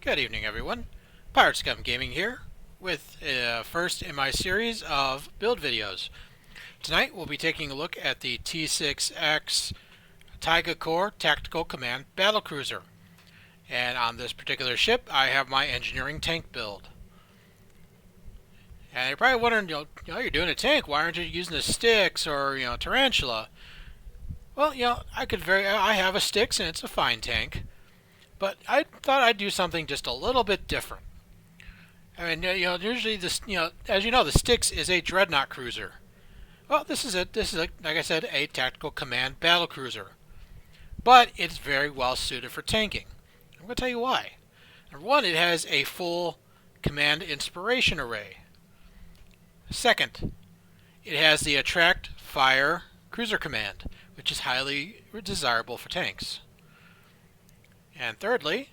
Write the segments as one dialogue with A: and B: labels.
A: Good evening, everyone. Pirate Scum Gaming here with first in my series of build videos. Tonight we'll be taking a look at the T6-X Taiga Core Tactical Command Battlecruiser. And on this particular ship, I have my engineering tank build. And you're probably wondering, you're doing a tank. Why aren't you using a Styx or Tarantula? Well, I have a Styx and it's a fine tank. But I thought I'd do something just a little bit different. I mean, usually this, as you know, the Styx is a dreadnought cruiser. Well, this is like I said, a tactical command battle cruiser. But it's very well suited for tanking. I'm going to tell you why. Number one, it has a full command inspiration array. Second, it has the attract fire cruiser command, which is highly desirable for tanks. And thirdly,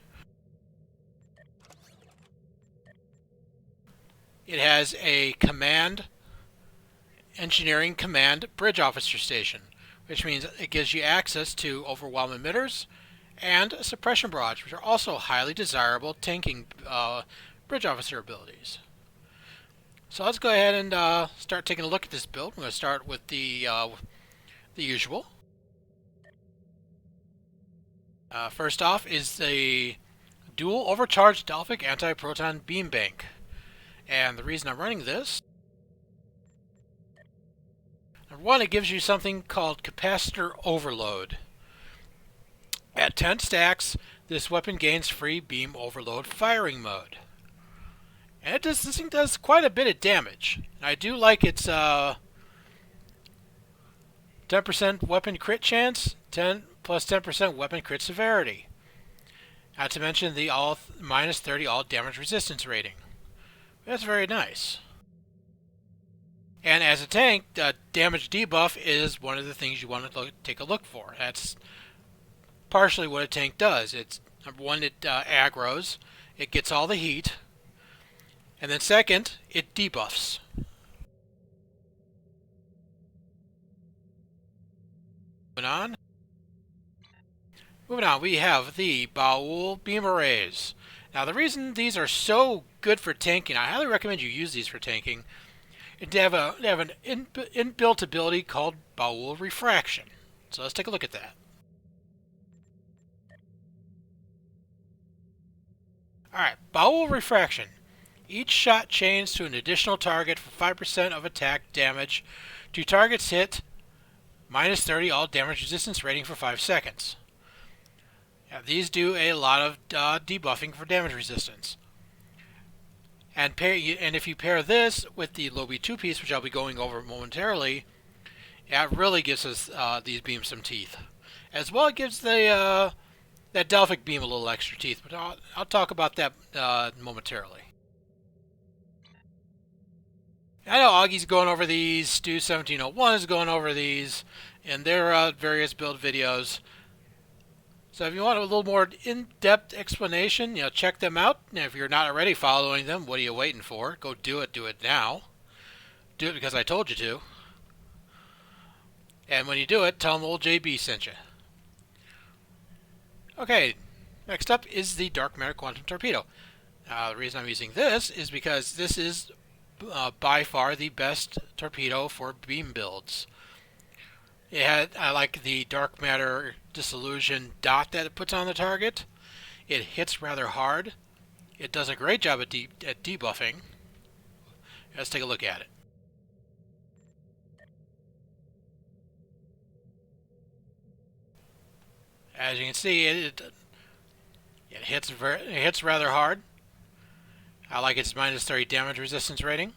A: it has a engineering command bridge officer station, which means it gives you access to overwhelm emitters and a suppression barrage, which are also highly desirable tanking bridge officer abilities. So let's go ahead and start taking a look at this build. I'm going to start with the usual. First off is the dual overcharged Delphic Anti-Proton beam bank. And the reason I'm running this, number one, it gives you something called capacitor overload. At 10 stacks, this weapon gains free beam overload firing mode. And this thing does quite a bit of damage. And I do like its 10% weapon crit chance, plus 10% weapon crit severity. Not to mention the minus 30 all damage resistance rating. That's very nice. And as a tank, the damage debuff is one of the things you want to take a look for. That's partially what a tank does. It's number one, it aggroes, it gets all the heat, and then second, it debuffs. Moving on, we have the Baul beam arrays. Now, the reason these are so good for tanking, I highly recommend you use these for tanking, is they have an inbuilt ability called Baul refraction. So let's take a look at that. Alright, Baul refraction. Each shot chains to an additional target for 5% of attack damage to targets hit minus 30 all damage resistance rating for 5 seconds. Yeah, these do a lot of debuffing for damage resistance. And if you pair this with the Lobi 2-piece, which I'll be going over momentarily, it really gives us these beams some teeth. As well, it gives that Delphic beam a little extra teeth, but I'll talk about that momentarily. I know Augie's going over these, Stu1701 is going over these in their various build videos. So if you want a little more in-depth explanation, check them out. Now, if you're not already following them, what are you waiting for? Go do it now. Do it because I told you to. And when you do it, tell them old JB sent you. Okay, next up is the Dark Matter Quantum Torpedo. The reason I'm using this is because this is by far the best torpedo for beam builds. I like the dark matter dissolution dot that it puts on the target. It hits rather hard. It does a great job at debuffing. Let's take a look at it. As you can see, it hits rather hard. I like its minus 30 damage resistance rating.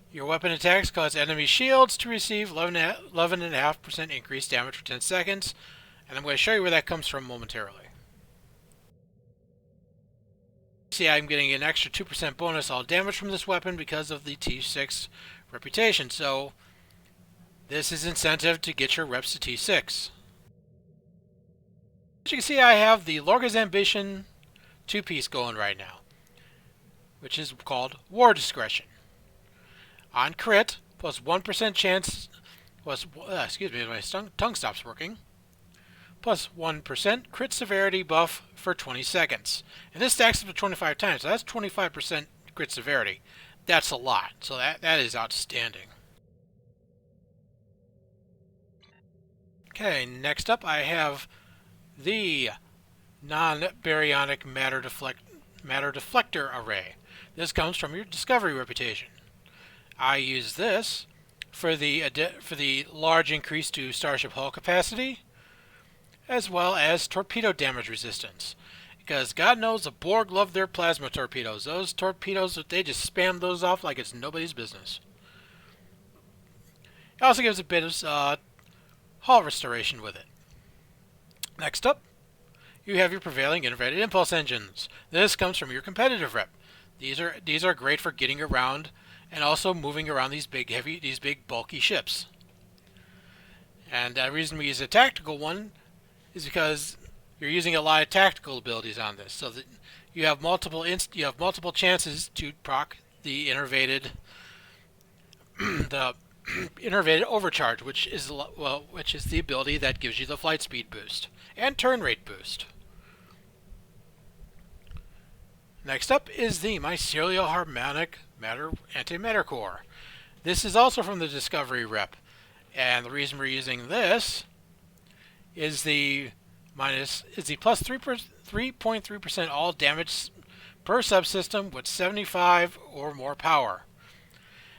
A: Your weapon attacks cause enemy shields to receive 11.5% increased damage for 10 seconds. And I'm going to show you where that comes from momentarily. See, I'm getting an extra 2% bonus all damage from this weapon because of the T6 reputation. So, this is incentive to get your reps to T6. As you can see, I have the Lorga's Ambition 2-piece going right now, which is called War Discretion. On crit, plus 1% chance, excuse me, my tongue stops working. plus 1% crit severity buff for 20 seconds. And this stacks up to 25 times, so that's 25% crit severity. That's a lot, so that is outstanding. Okay, next up I have the non-baryonic matter deflector array. This comes from your discovery reputation. I use this for the large increase to starship hull capacity, as well as torpedo damage resistance. Because God knows the Borg love their plasma torpedoes. Those torpedoes, they just spam those off like it's nobody's business. It also gives a bit of hull restoration with it. Next up, you have your prevailing integrated impulse engines. This comes from your competitive rep. These are great for getting around and also moving around these big bulky ships. And the reason we use a tactical one is because you're using a lot of tactical abilities on this, so that you have multiple chances to proc the innervated the innervated overcharge, which is the ability that gives you the flight speed boost and turn rate boost. Next up is the Mycelial Harmonic Antimatter core. This is also from the Discovery rep, and the reason we're using this is the plus 3.3% all damage per subsystem with 75 or more power.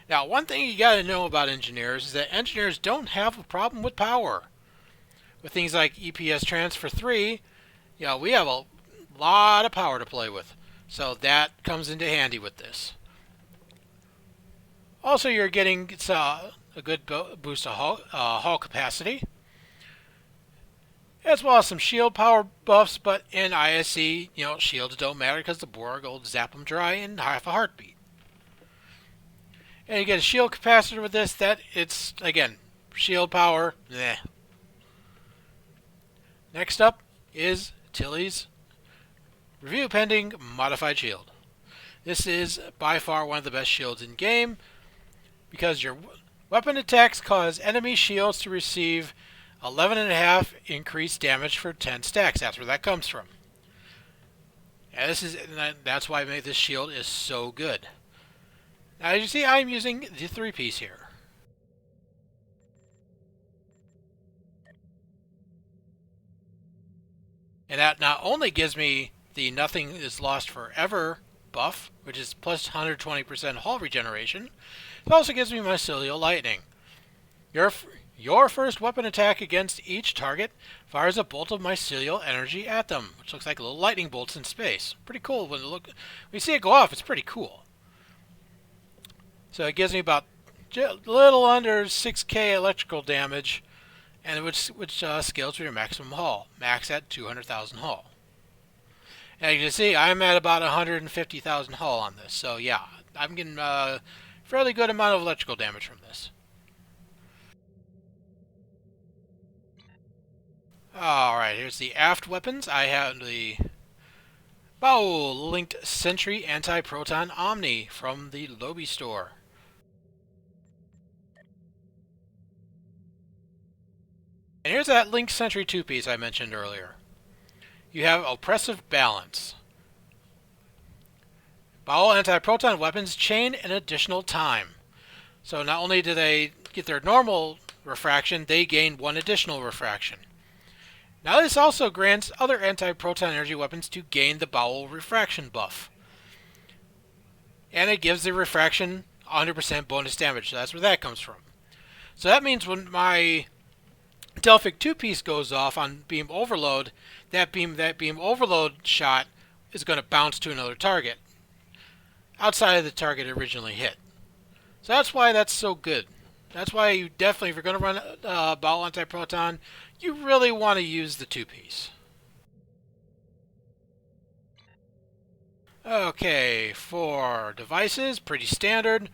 A: Now, one thing you got to know about engineers is that engineers don't have a problem with power. With things like EPS transfer 3, we have a lot of power to play with. So that comes into handy with this. Also, you're getting a good boost of hull capacity, as well as some shield power buffs, but in ISC, shields don't matter because the Borg will zap them dry in half a heartbeat. And you get a shield capacitor with this, it's, again, shield power, meh. Next up is Tilly's Review Pending Modified Shield. This is by far one of the best shields in game, because your weapon attacks cause enemy shields to receive 11.5 increased damage for 10 stacks. That's where that comes from. And that's why this shield is so good. Now, as you see, I'm using the 3-piece here. And that not only gives me the Nothing is Lost Forever buff, which is plus 120% hull regeneration, it also gives me Mycelial Lightning. Your first weapon attack against each target fires a bolt of mycelial energy at them, which looks like little lightning bolts in space. Pretty cool. When you see it go off, it's pretty cool. So it gives me about a little under 6k electrical damage, and which scales with your maximum hull, max at 200,000 hull. And you can see I'm at about 150,000 hull on this, so yeah, I'm getting a fairly good amount of electrical damage from this. Alright, here's the Aft Weapons. I have the bow-linked Sentry Anti-Proton Omni from the Lobby store. And here's that Linked Sentry 2-piece I mentioned earlier. You have Oppressive Balance. Bow Anti-Proton weapons chain an additional time. So not only do they get their normal refraction, they gain one additional refraction. Now this also grants other anti-proton energy weapons to gain the bowel refraction buff. And it gives the refraction 100% bonus damage, so that's where that comes from. So that means when my Delphic 2-piece goes off on beam overload, that beam overload shot is going to bounce to another target outside of the target it originally hit. So that's why that's so good. That's why you definitely, if you're going to run bowel anti-proton, you really want to use the 2-piece. Okay, for devices, pretty standard.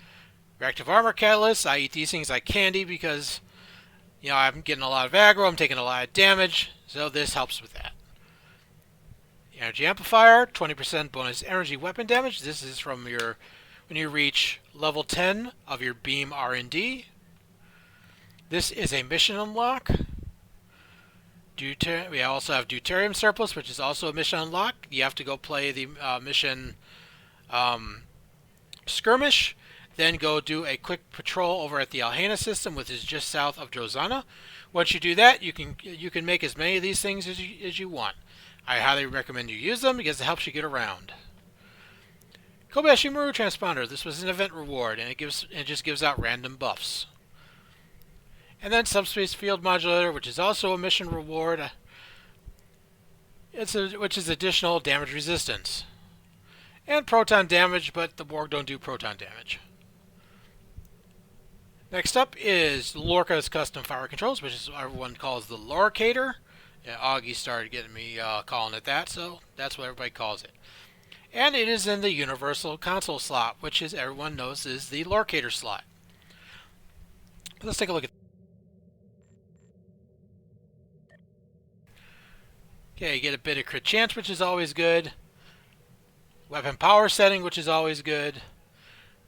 A: Reactive armor catalysts, I eat these things like candy because, I'm getting a lot of aggro, I'm taking a lot of damage, so this helps with that. Energy amplifier, 20% bonus energy weapon damage. This is from when you reach level 10 of your beam R&D. This is a mission unlock. We also have Deuterium Surplus, which is also a mission unlock. You have to go play the mission Skirmish, then go do a quick patrol over at the Alhena system, which is just south of Drozana. Once you do that, you can make as many of these things as you want. I highly recommend you use them because it helps you get around. Kobayashi Maru Transponder. This was an event reward, and it just gives out random buffs. And then Subspace Field Modulator, which is also a mission reward. Which is additional damage resistance. And proton damage, but the Borg don't do proton damage. Next up is Lorca's Custom Fire Controls, which is what everyone calls the Locator. Yeah, Augie started getting me calling it that, so that's what everybody calls it. And it is in the Universal Console slot, which is everyone knows is the Locator slot. Let's take a look at. Okay, you get a bit of crit chance, which is always good. Weapon power setting, which is always good.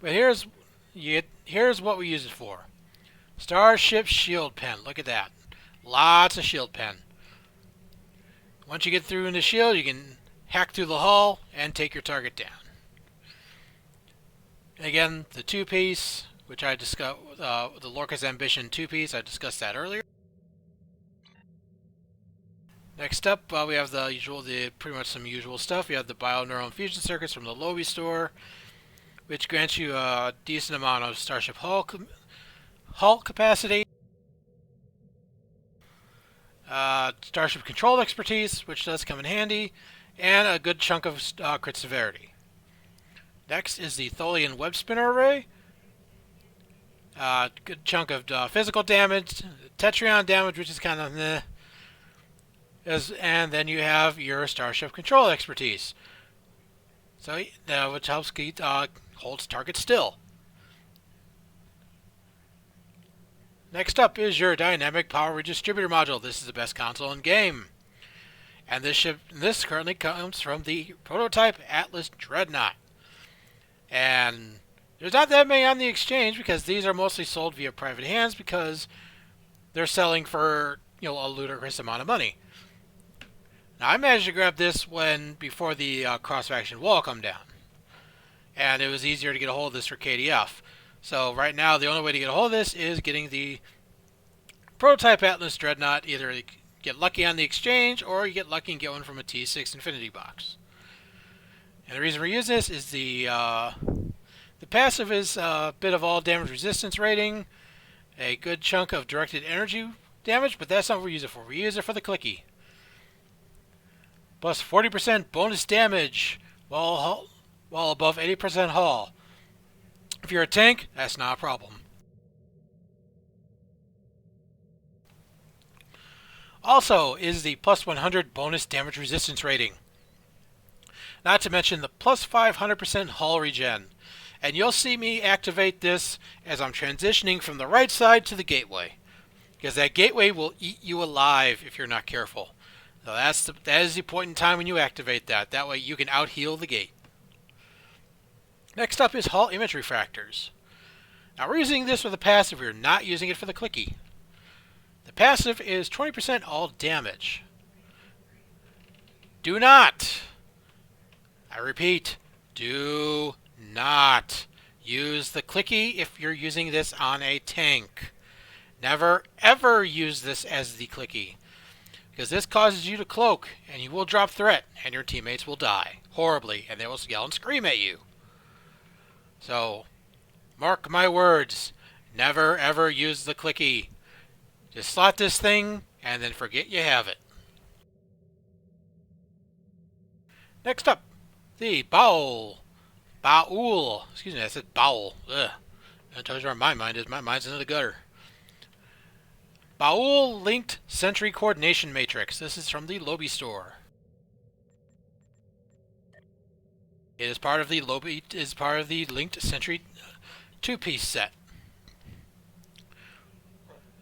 A: But here's what we use it for. Starship Shield Pen. Look at that. Lots of shield pen. Once you get through in the shield, you can hack through the hull and take your target down. Again, the two-piece, which I discussed, the Lorca's Ambition two-piece, I discussed that earlier. Next up, we have pretty much some usual stuff. We have the Bioneural Infusion Circuits from the Lobby store, which grants you a decent amount of Starship hull capacity. Starship Control Expertise, which does come in handy, and a good chunk of crit severity. Next is the Tholian Web Spinner Array. Good chunk of physical damage, Tetrion damage, which is kind of meh. And then you have your Starship Control Expertise, so which helps keep holds target still. Next up is your Dynamic Power Redistributor module. This is the best console in game, and this currently comes from the prototype Atlas Dreadnought. And there's not that many on the exchange because these are mostly sold via private hands because they're selling for a ludicrous amount of money. Now, I managed to grab this before the cross-faction wall come down, and it was easier to get a hold of this for KDF. So right now, the only way to get a hold of this is getting the prototype Atlas Dreadnought. Either you get lucky on the exchange, or you get lucky and get one from a T6 Infinity box. And the reason we're using this is the passive is a bit of all damage resistance rating, a good chunk of directed energy damage, but that's not what we use it for. We use it for the clicky. Plus 40% bonus damage while above 80% hull. If you're a tank, that's not a problem. Also is the plus 100 bonus damage resistance rating. Not to mention the plus 500% hull regen. And you'll see me activate this as I'm transitioning from the right side to the gateway, because that gateway will eat you alive if you're not careful. So that is the point in time when you activate that. That way you can out-heal the gate. Next up is hull image refractors. Now we're using this for the passive. We're not using it for the clicky. The passive is 20% all damage. Do not, I repeat, do not use the clicky if you're using this on a tank. Never ever use this as the clicky, because this causes you to cloak, and you will drop threat, and your teammates will die horribly, and they will yell and scream at you. So, mark my words, never ever use the clicky. Just slot this thing, and then forget you have it. Next up, the Baul. Excuse me, I said Baul. Ugh. That tells you where my mind is. My mind's in the gutter. Baul Linked Sentry Coordination Matrix. This is from the Lobby store. It is part of the Linked Sentry two-piece set.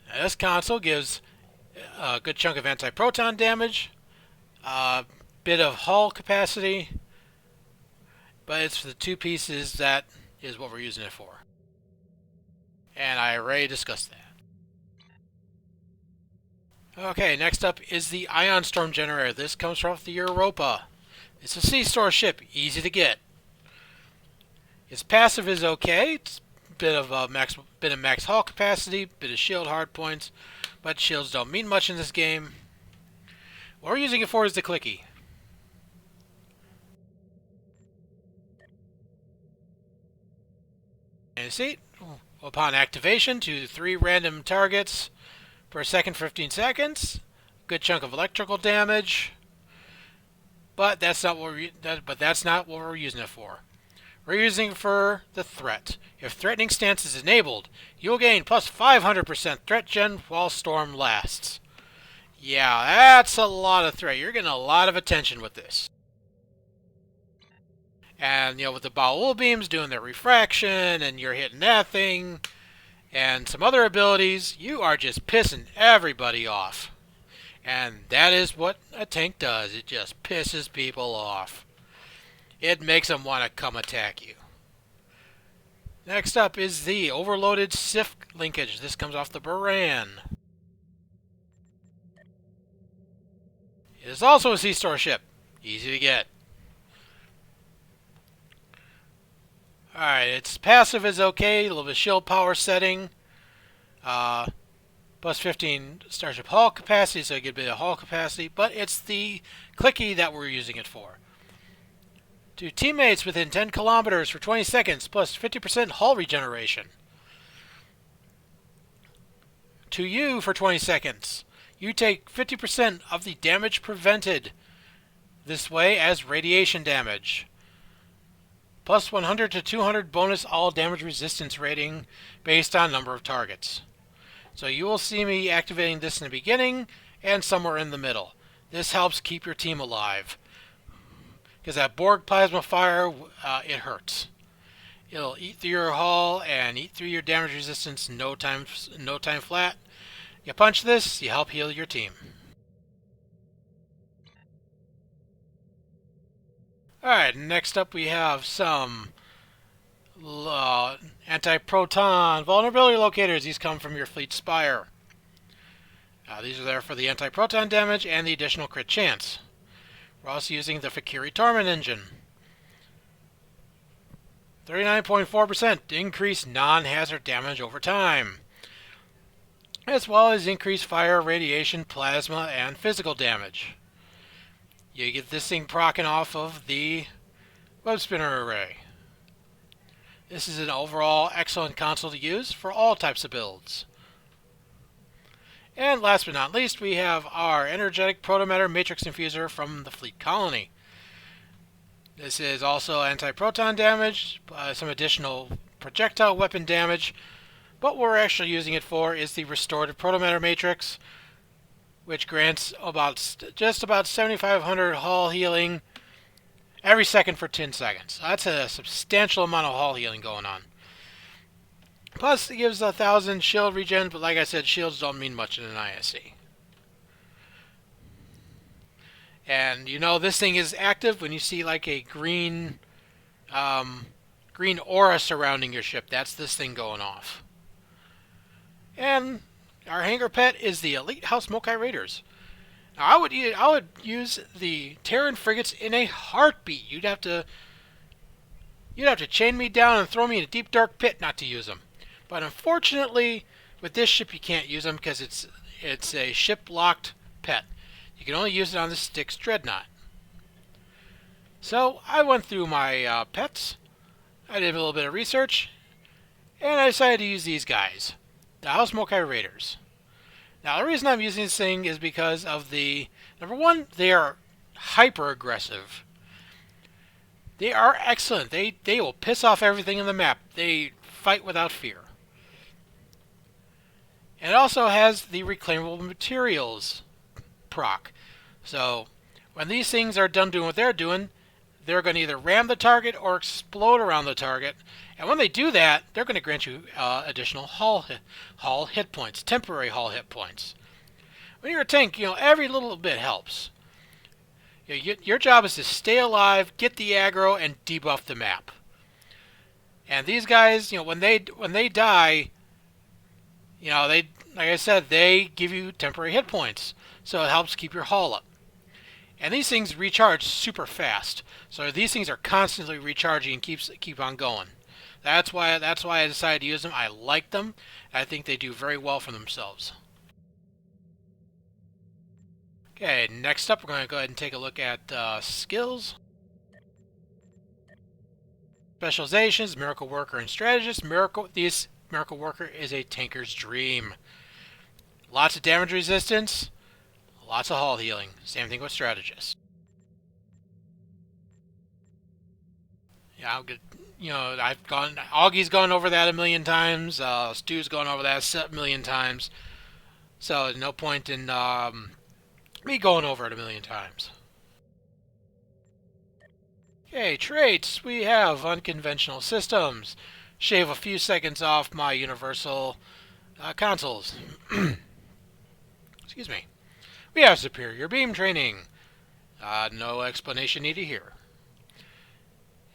A: Now, this console gives a good chunk of anti-proton damage, a bit of hull capacity, but it's for the two pieces that is what we're using it for. And I already discussed that. Okay, next up is the Ion Storm Generator. This comes from the Europa. It's a C-Store ship, easy to get. Its passive is okay. It's a bit of max hull capacity, bit of shield hard points, but shields don't mean much in this game. What we're using it for is the clicky. And see, upon activation to 3 random targets per second, 15 seconds. Good chunk of electrical damage. But that's not what we're using it for. We're using it for the threat. If threatening stance is enabled, you'll gain plus 500% threat gen while storm lasts. Yeah, that's a lot of threat. You're getting a lot of attention with this. And, with the Baul beams doing their refraction, and you're hitting that thing, and some other abilities, you are just pissing everybody off. And that is what a tank does. It just pisses people off. It makes them want to come attack you. Next up is the overloaded Sift linkage. This comes off the Baran. It is also a C-Store ship. Easy to get. Alright, its passive is okay. A little bit of shield power setting. Plus 15 Starship hull capacity, so you get a bit of hull capacity. But it's the clicky that we're using it for. To teammates within 10 kilometers for 20 seconds, plus 50% hull regeneration. To you for 20 seconds. You take 50% of the damage prevented this way as radiation damage. Plus 100 to 200 bonus all damage resistance rating based on number of targets. So you will see me activating this in the beginning and somewhere in the middle. This helps keep your team alive. Because that Borg plasma fire, it hurts. It'll eat through your hull and eat through your damage resistance no time flat. You punch this, you help heal your team. Alright, next up we have some Anti-Proton vulnerability locators. These come from your fleet spire. These are there for the Anti-Proton damage and the additional crit chance. We're also using the Fakiri Torment engine. 39.4% increased non-hazard damage over time, as well as increased fire, radiation, plasma, and physical damage. You get this thing proccing off of the Web Spinner Array. This is an overall excellent console to use for all types of builds. And last but not least, we have our Energetic Protomatter Matrix Infuser from the Fleet Colony. This is also anti-proton damage, some additional projectile weapon damage, but what we're actually using it for is the Restorative Protomatter Matrix, which grants just about 7,500 hull healing every second for 10 seconds. That's a substantial amount of hull healing going on. Plus, it gives 1,000 shield regen, but like I said, shields don't mean much in an ISE. And this thing is active when you see like a green aura surrounding your ship. That's this thing going off. And our hangar pet is the Elite House Mokai Raiders. Now, I would use the Terran frigates in a heartbeat. You'd have to chain me down and throw me in a deep dark pit not to use them. But unfortunately, with this ship you can't use them because it's a ship-locked pet. You can only use it on the Styx Dreadnought. So I went through my pets. I did a little bit of research, and I decided to use these guys, the House Mokai Raiders. Now the reason I'm using this thing is because of number one, they are hyper aggressive. They are excellent. They will piss off everything in the map. They fight without fear. And it also has the reclaimable materials proc. So when these things are done doing what they're doing, they're going to either ram the target or explode around the target. And when they do that, they're going to grant you additional hull hit points, temporary hull hit points. When you're a tank, every little bit helps. Your job is to stay alive, get the aggro, and debuff the map. And these guys, when they die, like I said, they give you temporary hit points, so it helps keep your hull up. And these things recharge super fast, so these things are constantly recharging and keep on going. That's why I decided to use them. I like them. I think they do very well for themselves. Okay, next up we're going to go ahead and take a look at skills. Specializations, Miracle Worker, and Strategist. Miracle Worker is a tanker's dream. Lots of damage resistance, lots of hull healing. Same thing with Strategist. Yeah, Augie's gone over that a million times. Stu's gone over that a million times. So no point in me going over it a million times. Okay, traits. We have unconventional systems. Shave a few seconds off my universal consoles. Excuse me. We have superior beam training. No explanation needed here.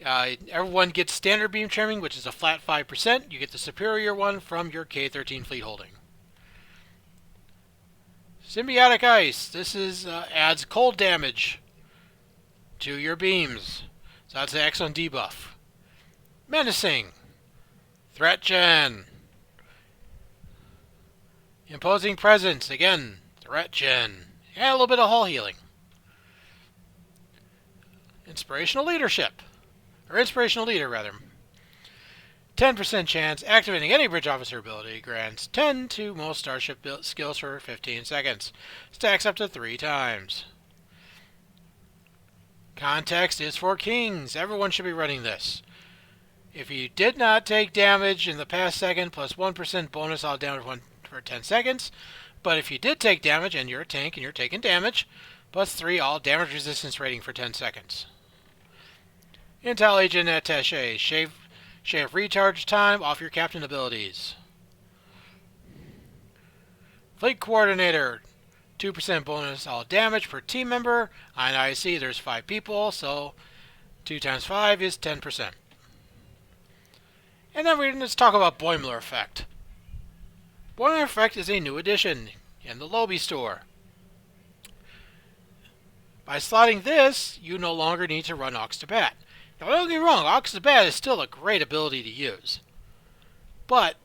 A: Everyone gets standard beam training, which is a flat 5%. You get the superior one from your K-13 fleet holding. Symbiotic Ice. This adds cold damage to your beams. So that's an excellent debuff. Menacing. Threat Gen. Imposing Presence. Again, Threat Gen. And a little bit of hull healing. Inspirational Leadership. Or Inspirational Leader, rather. 10% chance activating any bridge officer ability grants 10 to most starship skills for 15 seconds. Stacks up to 3 times. Context is for kings. Everyone should be running this. If you did not take damage in the past second, plus 1% bonus all damage for 10 seconds. But if you did take damage and you're a tank and you're taking damage, plus 3 all damage resistance rating for 10 seconds. Intel Agent Attaché. Shave recharge time off your captain abilities. Fleet Coordinator. 2% bonus all damage per team member. On IC, there's 5 people, so 2 times 5 is 10%. And then let's talk about Boimler Effect. Boimler Effect is a new addition in the Lobby store. By slotting this, you no longer need to run Aux to Bat. Now, don't get me wrong, Aux to Bat is still a great ability to use. But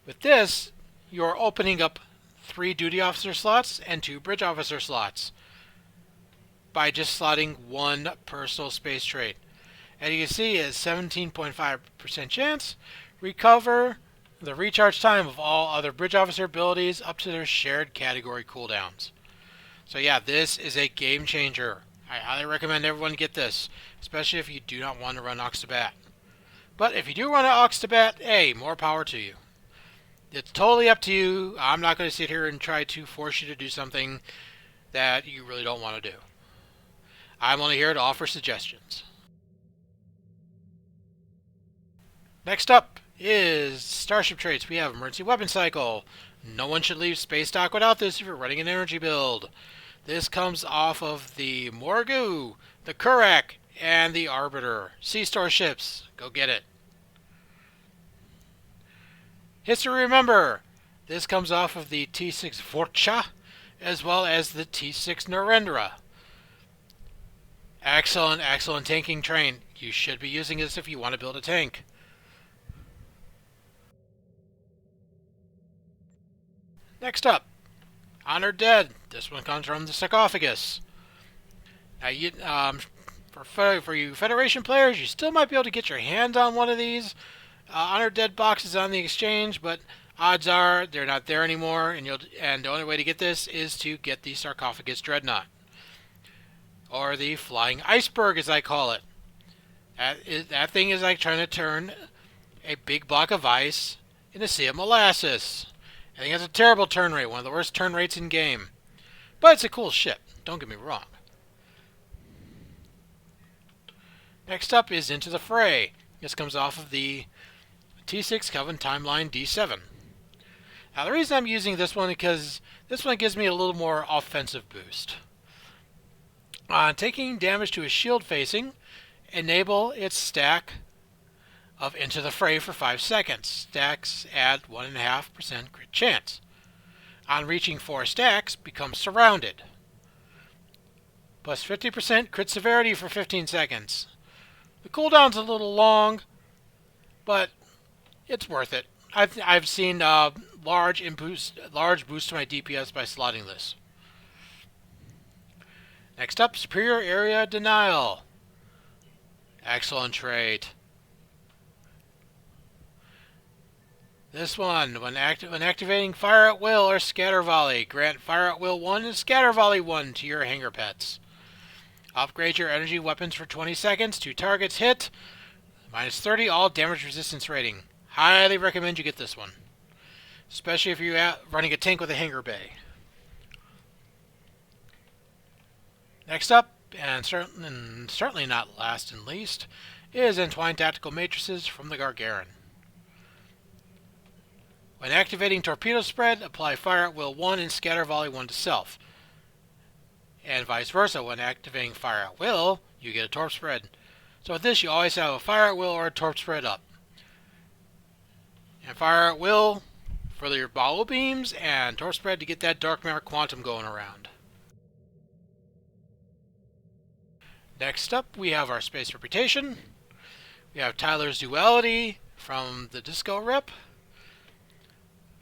A: with this, you're opening up 3 duty officer slots and 2 bridge officer slots by just slotting 1 personal space trait. And you can see it's 17.5% chance. Recover the recharge time of all other bridge officer abilities up to their shared category cooldowns. So yeah, this is a game changer. I highly recommend everyone get this, especially if you do not want to run Aux to Bat. But if you do run an Aux to Bat, hey, more power to you. It's totally up to you. I'm not going to sit here and try to force you to do something that you really don't want to do. I'm only here to offer suggestions. Next up is Starship Traits. We have Emergency Weapon Cycle. No one should leave space dock without this if you're running an energy build. This comes off of the Morgu, the Kurak, and the Arbiter. Sea Store ships. Go get it. History Remember. This comes off of the T6 Vorcha, as well as the T6 Narendra. Excellent, excellent tanking train. You should be using this if you want to build a tank. Next up, Honored Dead. This one comes from the Sarcophagus. Now, for you Federation players, you still might be able to get your hands on one of these Honored Dead boxes on the exchange, but odds are they're not there anymore, and the only way to get this is to get the Sarcophagus Dreadnought. Or the Flying Iceberg, as I call it. That thing is like trying to turn a big block of ice into a sea of molasses. I think it's a terrible turn rate, one of the worst turn rates in game. But it's a cool ship, don't get me wrong. Next up is Into the Fray. This comes off of the T6 Coven Timeline D7. Now the reason I'm using this one is because this one gives me a little more offensive boost. Taking damage to a shield facing, enable its stack of Into the Fray for 5 seconds. Stacks add 1.5% crit chance. On reaching 4 stacks, become surrounded. Plus 50% crit severity for 15 seconds. The cooldown's a little long, but it's worth it. I've seen large boost to my DPS by slotting this. Next up, Superior Area Denial. Excellent trait. This one, when activating Fire at Will or Scatter Volley, grant Fire at Will 1 and Scatter Volley 1 to your Hanger Pets. Upgrade your energy weapons for 20 seconds. 2 targets hit. Minus 30 all damage resistance rating. Highly recommend you get this one. Especially if you're running a tank with a Hanger Bay. Next up, and certainly not last and least, is Entwined Tactical Matrices from the Gargarin. When activating Torpedo Spread, apply Fire at Will 1 and Scatter Volley 1 to self. And vice versa, when activating Fire at Will, you get a Torp Spread. So with this, you always have a Fire at Will or a Torp Spread up. And Fire at Will for your Bottle Beams, and Torp Spread to get that Dark Matter Quantum going around. Next up, we have our Space Reputation. We have Tyler's Duality from the Disco Rep.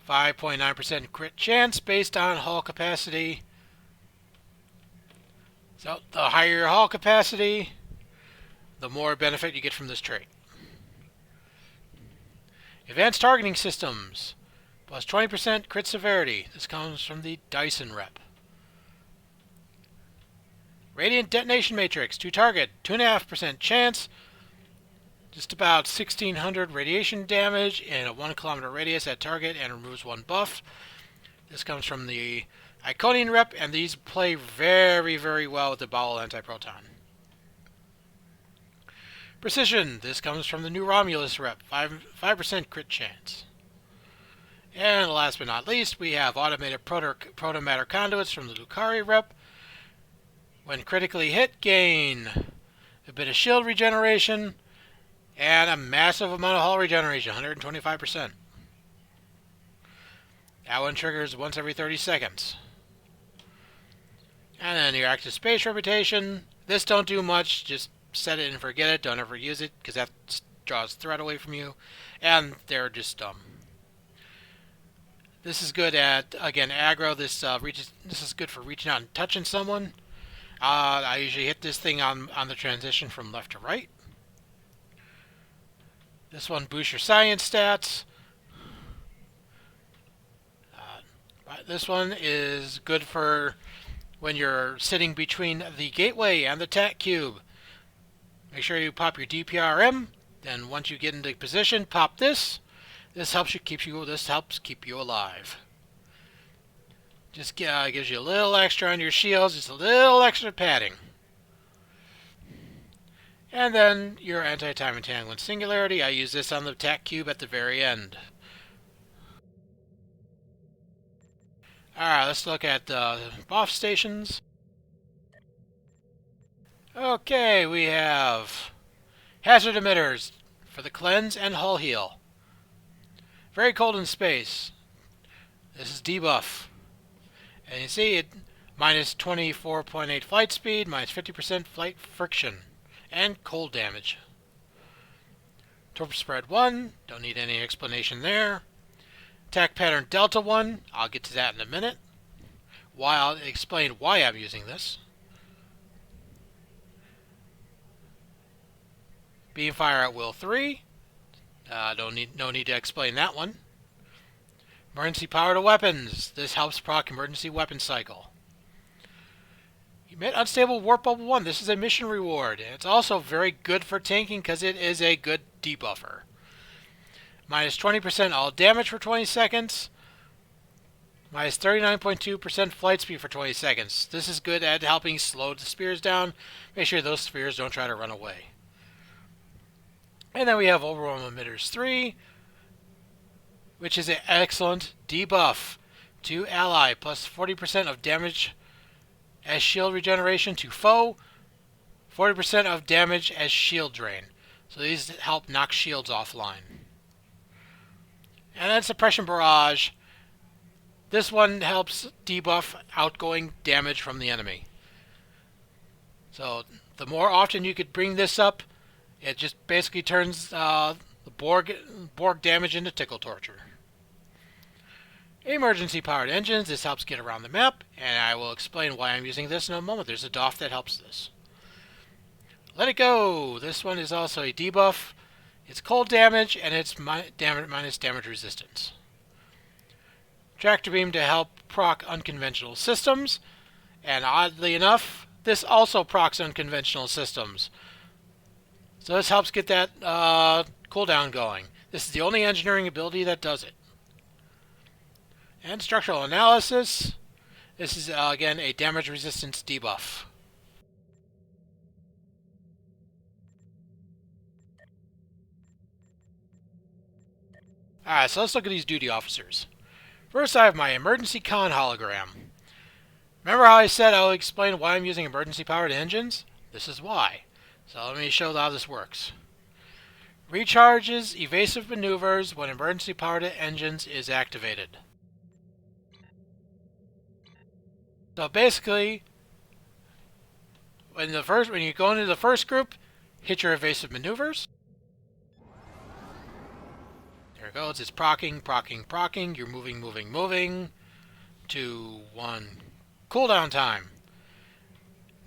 A: 5.9% crit chance based on hull capacity. So, the higher your hull capacity, the more benefit you get from this trait. Advanced Targeting Systems, plus 20% crit severity. This comes from the Dyson Rep. Radiant Detonation Matrix, 2 target, 2.5% chance, just about 1600 radiation damage in a 1 kilometer radius at target and removes 1 buff. This comes from the Iconian Rep, and these play very, very well with the Bowel Anti-Proton. Precision, this comes from the new Romulus Rep, 5% crit chance. And last but not least, we have Automated Protomatter Conduits from the Lucari Rep. When critically hit, gain a bit of shield regeneration and a massive amount of hull regeneration, 125%. That one triggers once every 30 seconds. And then your Active Space Reputation. This don't do much, just set it and forget it. Don't ever use it, because that draws threat away from you. And they're just dumb. This is good at, again, aggro. This is good for reaching out and touching someone. I usually hit this thing on the transition from left to right. This one boosts your science stats. This one is good for when you're sitting between the gateway and the TAC cube. Make sure you pop your DPRM. Then once you get into position, pop this. This helps keep you alive. Just gives you a little extra on your shields, just a little extra padding. And then your Anti-Time Entanglement Singularity. I use this on the TAC cube at the very end. Alright, let's look at the buff stations. Okay, we have Hazard Emitters for the Cleanse and Hull Heal. Very cold in space. This is debuff. And you see it minus 24.8 flight speed, minus 50% flight friction, and cold damage. Torp Spread 1, don't need any explanation there. Attack Pattern Delta 1, I'll get to that in a minute. I'll explain why I'm using this. Beam Fire at Will 3, no need to explain that one. Emergency Power to Weapons, this helps proc Emergency Weapon Cycle. Emit Unstable Warp Bubble 1, this is a mission reward. And it's also very good for tanking because it is a good debuffer. Minus 20% all damage for 20 seconds. Minus 39.2% flight speed for 20 seconds. This is good at helping slow the spears down. Make sure those spears don't try to run away. And then we have Overwhelm Emitters 3, which is an excellent debuff to ally, plus 40% of damage as shield regeneration to foe, 40% of damage as shield drain. So these help knock shields offline. And then Suppression Barrage. This one helps debuff outgoing damage from the enemy. So the more often you could bring this up, it just basically turns the Borg damage into tickle torture. Emergency powered engines. This helps get around the map, and I will explain why I'm using this in a moment. There's a DOF that helps this. Let It Go. This one is also a debuff. It's cold damage, and it's minus damage resistance. Tractor Beam to help proc unconventional systems, and oddly enough, this also procs unconventional systems. So this helps get that cooldown going. This is the only engineering ability that does it. And Structural Analysis. This is, again, a damage resistance debuff. Alright, so let's look at these duty officers. First, I have my Emergency Con hologram. Remember how I said I'll explain why I'm using emergency-powered engines? This is why. So let me show how this works. Recharges evasive maneuvers when emergency-powered engines is activated. So basically, when you go into the first group, hit your evasive maneuvers. There it goes. It's procking. You're moving to 1 cooldown time.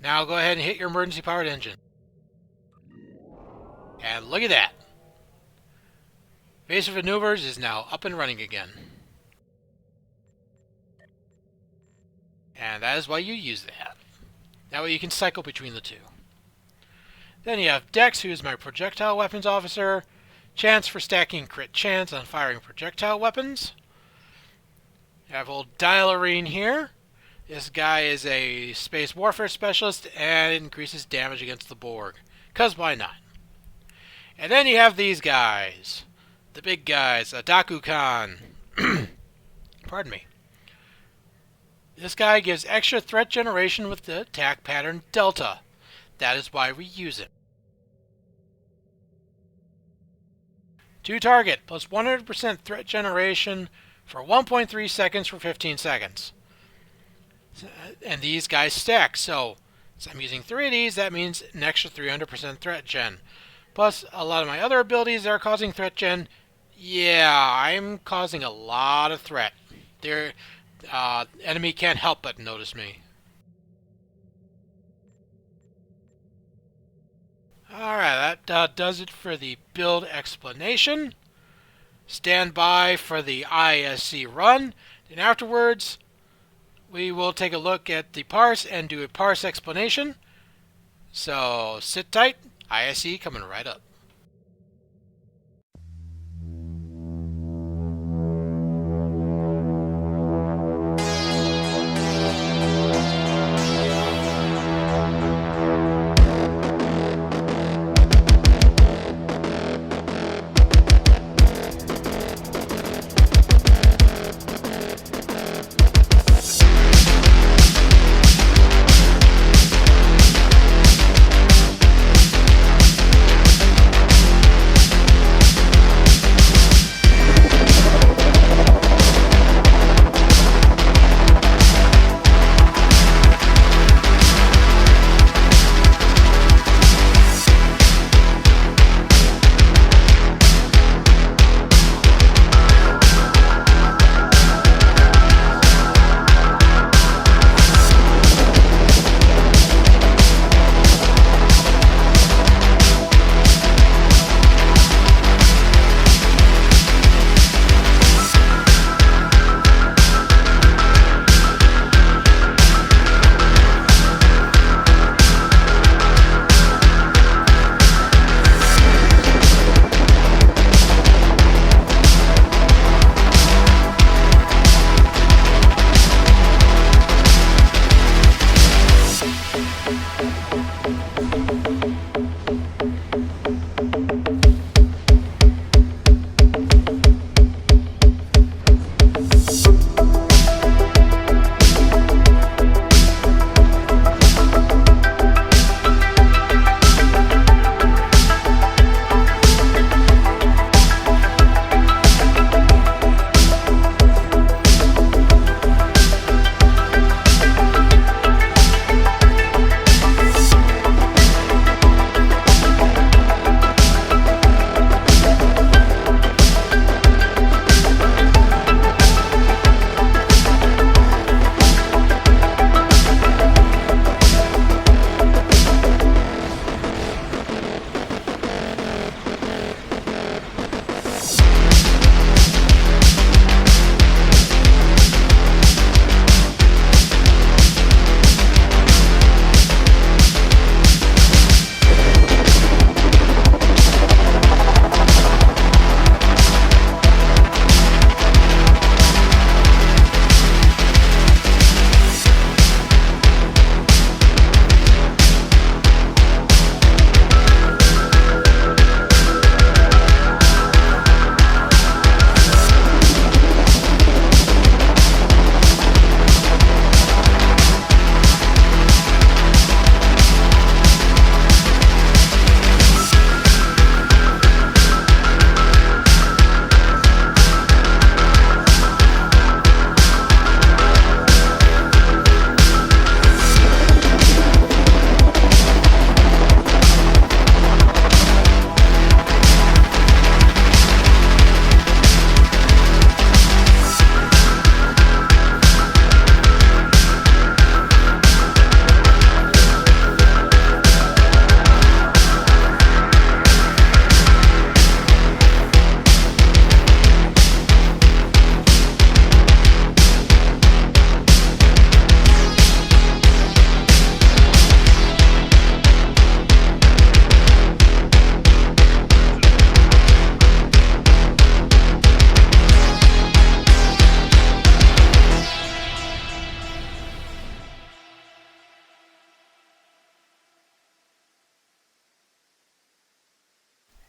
A: Now go ahead and hit your emergency powered engine. And look at that. Evasive maneuvers is now up and running again. And that is why you use that. That way you can cycle between the two. Then you have Dex, who is my projectile weapons officer. Chance for stacking crit chance on firing projectile weapons. You have old Dialarine here. This guy is a space warfare specialist and it increases damage against the Borg. 'Cause why not? And then you have these guys. The big guys. Adaku-Khan. Pardon me. This guy gives extra threat generation with the attack pattern Delta. That is why we use it. To target, plus 100% threat generation for 1.3 seconds for 15 seconds. And these guys stack, so I'm using 3 of these, that means an extra 300% threat gen. Plus, a lot of my other abilities that are causing threat gen, yeah, I'm causing a lot of threat. Enemy can't help but notice me. Alright, that does it for the build explanation. Stand by for the ISC run. And afterwards, we will take a look at the parse and do a parse explanation. So sit tight, ISC coming right up.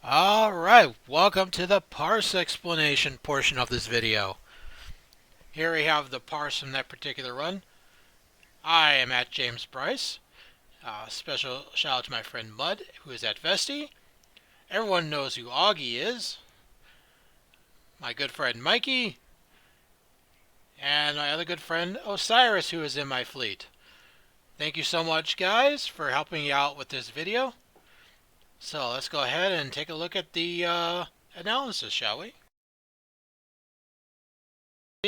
A: Alright, welcome to the Parse Explanation portion of this video. Here we have the parse from that particular run. I am at James Bryce. Special shout out to my friend Mud, who is at Vesti. Everyone knows who Augie is. My good friend Mikey. And my other good friend Osiris, who is in my fleet. Thank you so much, guys, for helping me out with this video. So let's go ahead and take a look at the analysis, shall we?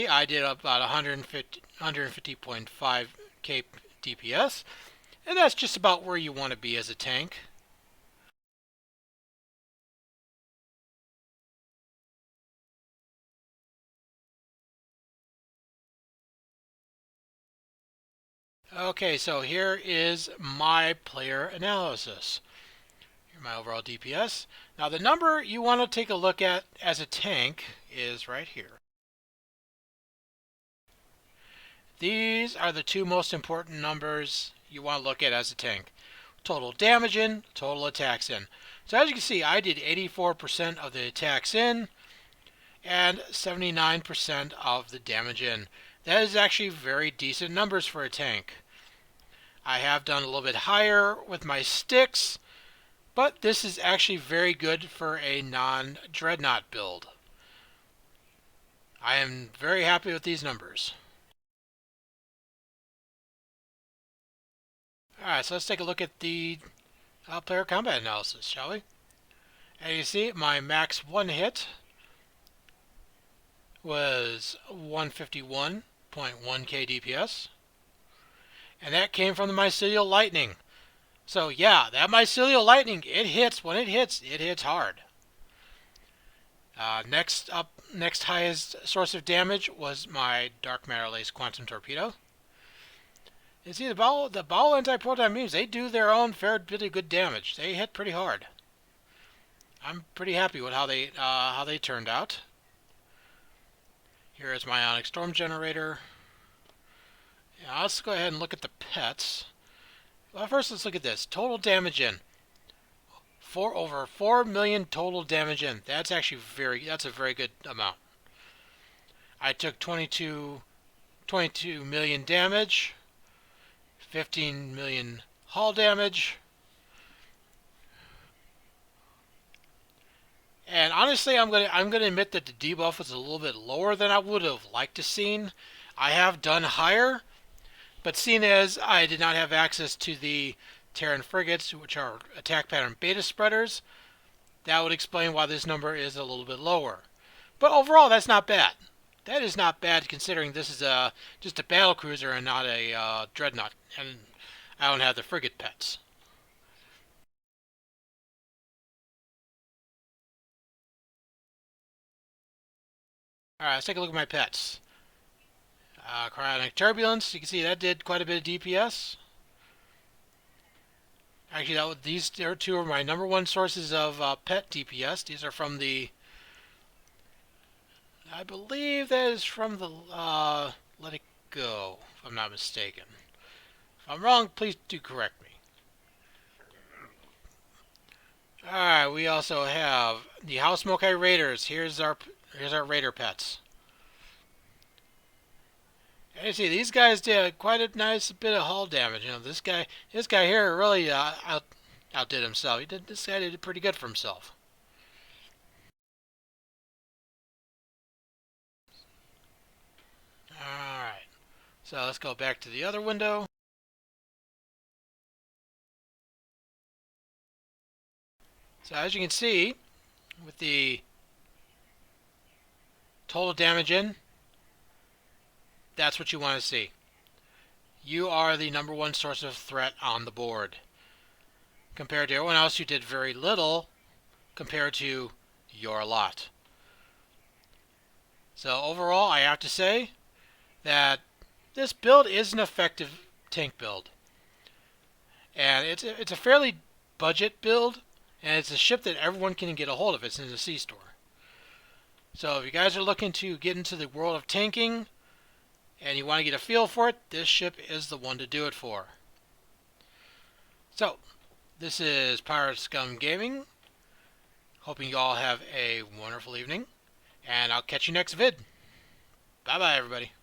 A: I did about 150.5k DPS, and that's just about where you want to be as a tank. Okay, so here is my player analysis. Here's my overall DPS. Now the number you want to take a look at as a tank is right here. These are the two most important numbers you want to look at as a tank. Total damage in, total attacks in. So as you can see, I did 84% of the attacks in and 79% of the damage in. That is actually very decent numbers for a tank. I have done a little bit higher with my sticks, but this is actually very good for a non-dreadnought build. I am very happy with these numbers. Alright, so let's take a look at the player combat analysis, shall we? And you see, my max one hit was 151.1k DPS. And that came from the Mycelial Lightning. So yeah, that Mycelial Lightning, it hits. When it hits hard. Next highest source of damage was my Dark Matter Lace Quantum Torpedo. You see, the ball Anti-Proton beams, they do their own fair bit of good damage. They hit pretty hard. I'm pretty happy with how they turned out. Here is my Ionic Storm Generator. Now let's go ahead and look at the pets. Well, first let's look at this. Total damage in. Over 4 million total damage in. That's actually that's a very good amount. I took 22 million damage, 15 million hull damage. And honestly, I'm gonna admit that the debuff was a little bit lower than I would have liked to seen. I have done higher, but seeing as I did not have access to the Terran frigates, which are attack pattern beta spreaders, that would explain why this number is a little bit lower. But overall, that's not bad. That is not bad considering this is just a Battlecruiser and not a Dreadnought, and I don't have the frigate pets. Alright, let's take a look at my pets. Cryonic Turbulence, you can see that did quite a bit of DPS. Actually, these two are my number one sources of pet DPS. These are from the, I believe that is from the Let It Go, if I'm not mistaken. If I'm wrong, please do correct me. Alright, we also have the House Mokai Raiders. Here's our Raider pets. And you see, these guys did quite a nice bit of hull damage. You know, this guy here really outdid himself. This guy did pretty good for himself. Alright, so let's go back to the other window. So as you can see, with the total damage in, that's what you want to see. You are the number one source of threat on the board. Compared to everyone else who did very little, compared to your lot. So overall, I have to say that this build is an effective tank build. And it's a fairly budget build, and it's a ship that everyone can get a hold of. It's in the C-Store. So if you guys are looking to get into the world of tanking, and you want to get a feel for it, this ship is the one to do it for. So, this is Pirate Scum Gaming. Hoping you all have a wonderful evening, and I'll catch you next vid. Bye bye, everybody.